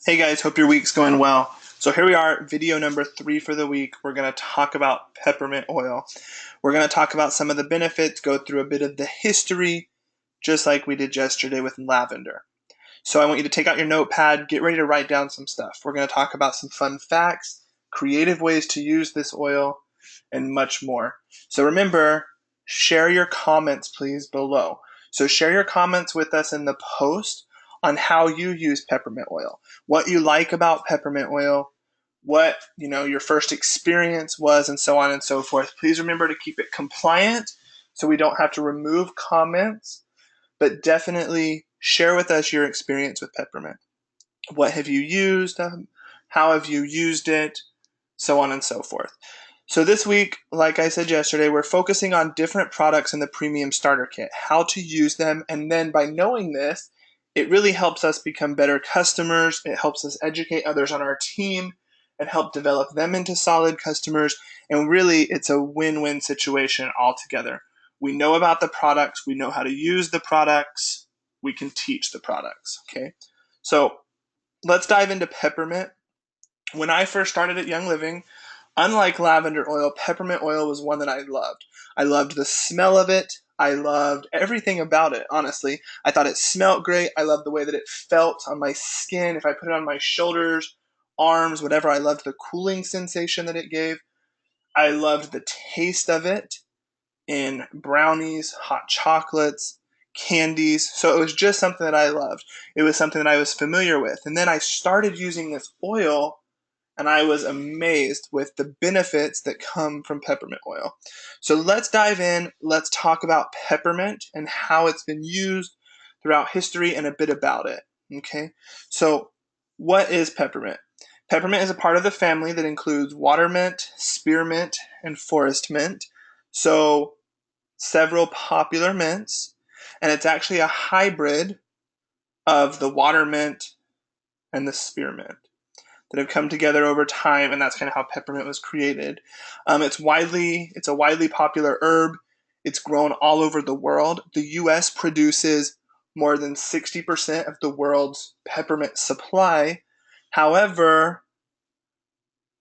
Hey guys, hope your week's going well. So here we are, video number 3 for the week. We're going to talk about peppermint oil. We're going to talk about some of the benefits, go through a bit of the history, just like we did yesterday with lavender. So I want you to take out your notepad, get ready to write down some stuff. We're going to talk about some fun facts, creative ways to use this oil, and much more. So remember, share your comments please below. So share your comments with us in the post on how you use peppermint oil, what you like about peppermint oil, what your first experience was, and so on and so forth. Please remember to keep it compliant so we don't have to remove comments, but definitely share with us your experience with peppermint. What have you used? How have you used it? So on and so forth. So this week, like I said yesterday, we're focusing on different products in the premium starter kit, how to use them, and then by knowing this, it really helps us become better customers. It helps us educate others on our team and help develop them into solid customers. And really, it's a win-win situation altogether. We know about the products. We know how to use the products. We can teach the products, okay? So let's dive into peppermint. When I first started at Young Living, unlike lavender oil, peppermint oil was one that I loved. I loved the smell of it. I loved everything about it, honestly. I thought it smelled great. I loved the way that it felt on my skin. If I put it on my shoulders, arms, whatever, I loved the cooling sensation that it gave. I loved the taste of it in brownies, hot chocolates, candies. So it was just something that I loved. It was something that I was familiar with. And then I started using this oil and I was amazed with the benefits that come from peppermint oil. So let's dive in. Let's talk about peppermint and how it's been used throughout history and a bit about it. Okay, so what is peppermint? Peppermint is a part of the family that includes watermint, spearmint, and forest mint. So several popular mints, and it's actually a hybrid of the watermint and the spearmint that have come together over time, and that's kind of how peppermint was created. It's a widely popular herb. It's grown all over the world. The U.S. produces more than 60% of the world's peppermint supply. However,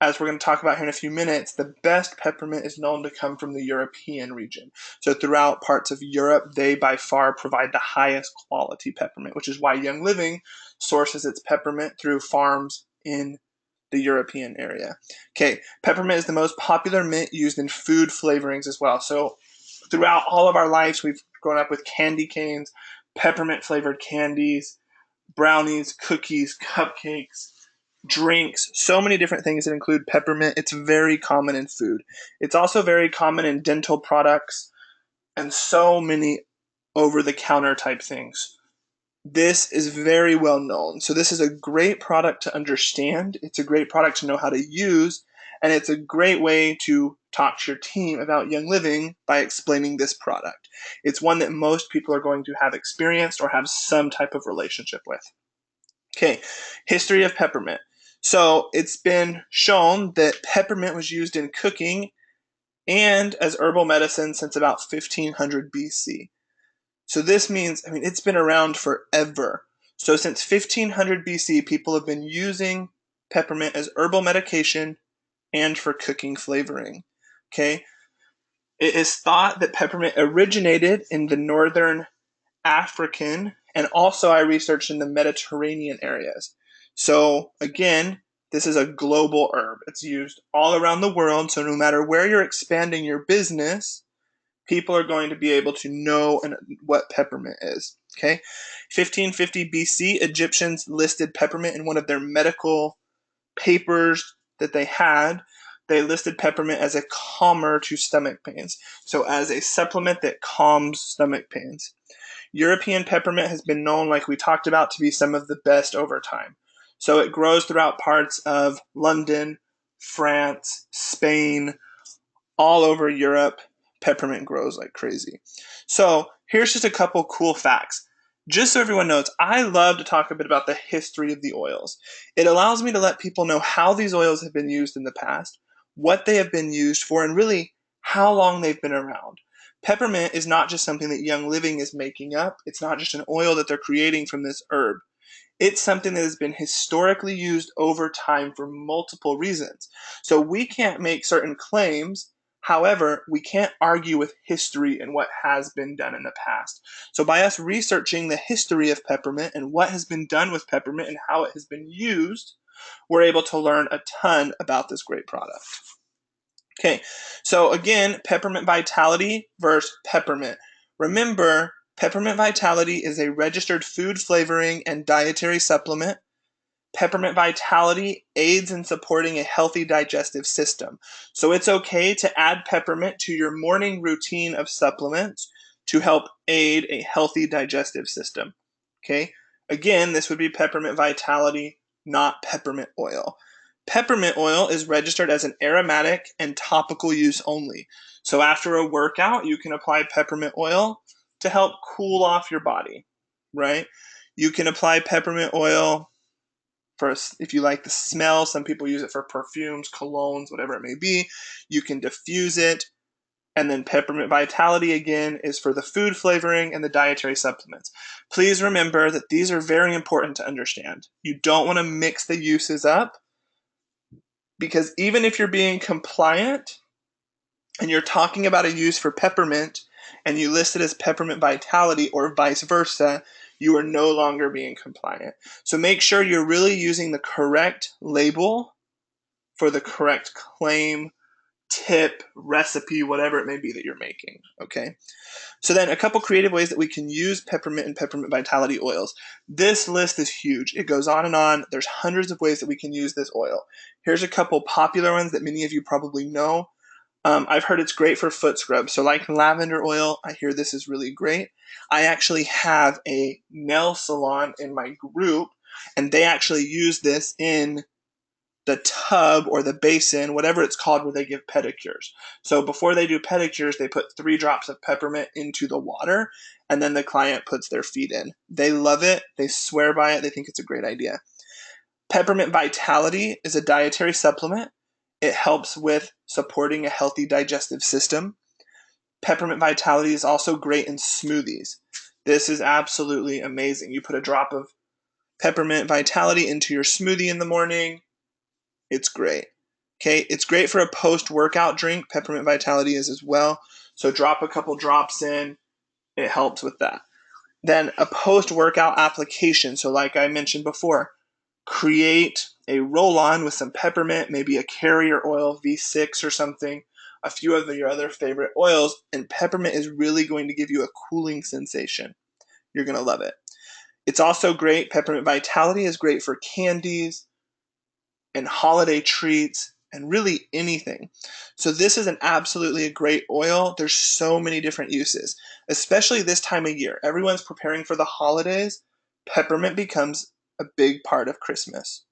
as we're going to talk about here in a few minutes, the best peppermint is known to come from the European region. So throughout parts of Europe, they by far provide the highest quality peppermint, which is why Young Living sources its peppermint through farms in the European area. Okay, peppermint is the most popular mint used in food flavorings as well. So throughout all of our lives, we've grown up with candy canes, peppermint flavored candies, brownies, cookies, cupcakes, drinks, so many different things that include peppermint. It's very common in food. It's also very common in dental products and so many over-the-counter type things. This is very well known. So this is a great product to understand. It's a great product to know how to use. And it's a great way to talk to your team about Young Living by explaining this product. It's one that most people are going to have experienced or have some type of relationship with. Okay, history of peppermint. So it's been shown that peppermint was used in cooking and as herbal medicine since about 1500 BC. So this means, it's been around forever. So since 1500 BC, people have been using peppermint as herbal medication and for cooking flavoring. Okay? It is thought that peppermint originated in the northern African, and also I researched in the Mediterranean areas. So again, this is a global herb. It's used all around the world, so no matter where you're expanding your business, people are going to be able to know what peppermint is. Okay, 1550 BC, Egyptians listed peppermint in one of their medical papers that they had. They listed peppermint as a calmer to stomach pains, so as a supplement that calms stomach pains. European peppermint has been known, like we talked about, to be some of the best over time. So it grows throughout parts of London, France, Spain, all over Europe. Peppermint grows like crazy. So here's just a couple cool facts. Just so everyone knows, I love to talk a bit about the history of the oils. It allows me to let people know how these oils have been used in the past, what they have been used for, and really how long they've been around. Peppermint is not just something that Young Living is making up. It's not just an oil that they're creating from this herb. It's something that has been historically used over time for multiple reasons. So we can't make certain claims. However, we can't argue with history and what has been done in the past. So by us researching the history of peppermint and what has been done with peppermint and how it has been used, we're able to learn a ton about this great product. Okay, so again, Peppermint Vitality versus peppermint. Remember, Peppermint Vitality is a registered food flavoring and dietary supplement. Peppermint Vitality aids in supporting a healthy digestive system. So it's okay to add peppermint to your morning routine of supplements to help aid a healthy digestive system. Okay, again, this would be Peppermint Vitality, not peppermint oil. Peppermint oil is registered as an aromatic and topical use only. So after a workout, you can apply peppermint oil to help cool off your body, right? You can apply peppermint oil for if you like the smell. Some people use it for perfumes, colognes, whatever it may be. You can diffuse it. And then Peppermint Vitality, again, is for the food flavoring and the dietary supplements. Please remember that these are very important to understand. You don't want to mix the uses up, because even if you're being compliant and you're talking about a use for peppermint and you list it as Peppermint Vitality or vice versa, you are no longer being compliant. So make sure you're really using the correct label for the correct claim, tip, recipe, whatever it may be that you're making, okay? So then a couple creative ways that we can use peppermint and Peppermint Vitality oils. This list is huge. It goes on and on. There's hundreds of ways that we can use this oil. Here's a couple popular ones that many of you probably know. I've heard it's great for foot scrubs. So like lavender oil, I hear this is really great. I actually have a nail salon in my group, and they actually use this in the tub or the basin, whatever it's called, where they give pedicures. So before they do pedicures, they put 3 drops of peppermint into the water, and then the client puts their feet in. They love it. They swear by it. They think it's a great idea. Peppermint Vitality is a dietary supplement. It helps with supporting a healthy digestive system. Peppermint Vitality is also great in smoothies. This is absolutely amazing. You put a drop of Peppermint Vitality into your smoothie in the morning. It's great. Okay, it's great for a post-workout drink. Peppermint Vitality is as well. So drop a couple drops in. It helps with that. Then a post-workout application. So like I mentioned before, create a roll-on with some peppermint, maybe a carrier oil, V6 or something, a few of your other favorite oils, and peppermint is really going to give you a cooling sensation. You're going to love it. It's also great. Peppermint Vitality is great for candies and holiday treats and really anything. So this is absolutely a great oil. There's so many different uses, especially this time of year. Everyone's preparing for the holidays. Peppermint becomes a big part of Christmas.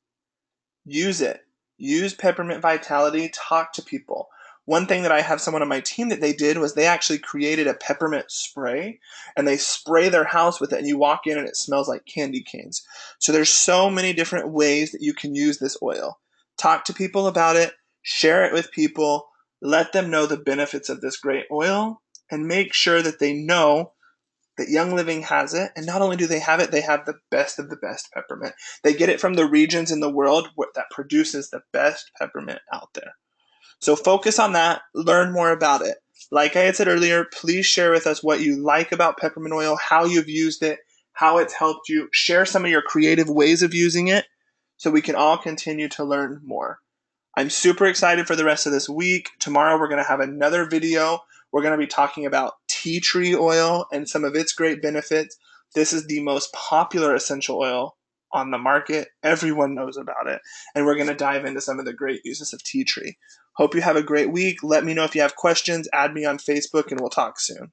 Use it. Use Peppermint Vitality. Talk to people. One thing that I have someone on my team that they did was they actually created a peppermint spray, and they spray their house with it, and you walk in and it smells like candy canes. So there's so many different ways that you can use this oil. Talk to people about it, share it with people, let them know the benefits of this great oil, and make sure that they know that Young Living has it. And not only do they have it, they have the best of the best peppermint. They get it from the regions in the world that produces the best peppermint out there. So focus on that, learn more about it. Like I had said earlier, please share with us what you like about peppermint oil, how you've used it, how it's helped you. Share some of your creative ways of using it so we can all continue to learn more. I'm super excited for the rest of this week. Tomorrow we're going to have another video. We're going to be talking about tea tree oil and some of its great benefits. This is the most popular essential oil on the market. Everyone knows about it. And we're going to dive into some of the great uses of tea tree. Hope you have a great week. Let me know if you have questions. Add me on Facebook and we'll talk soon.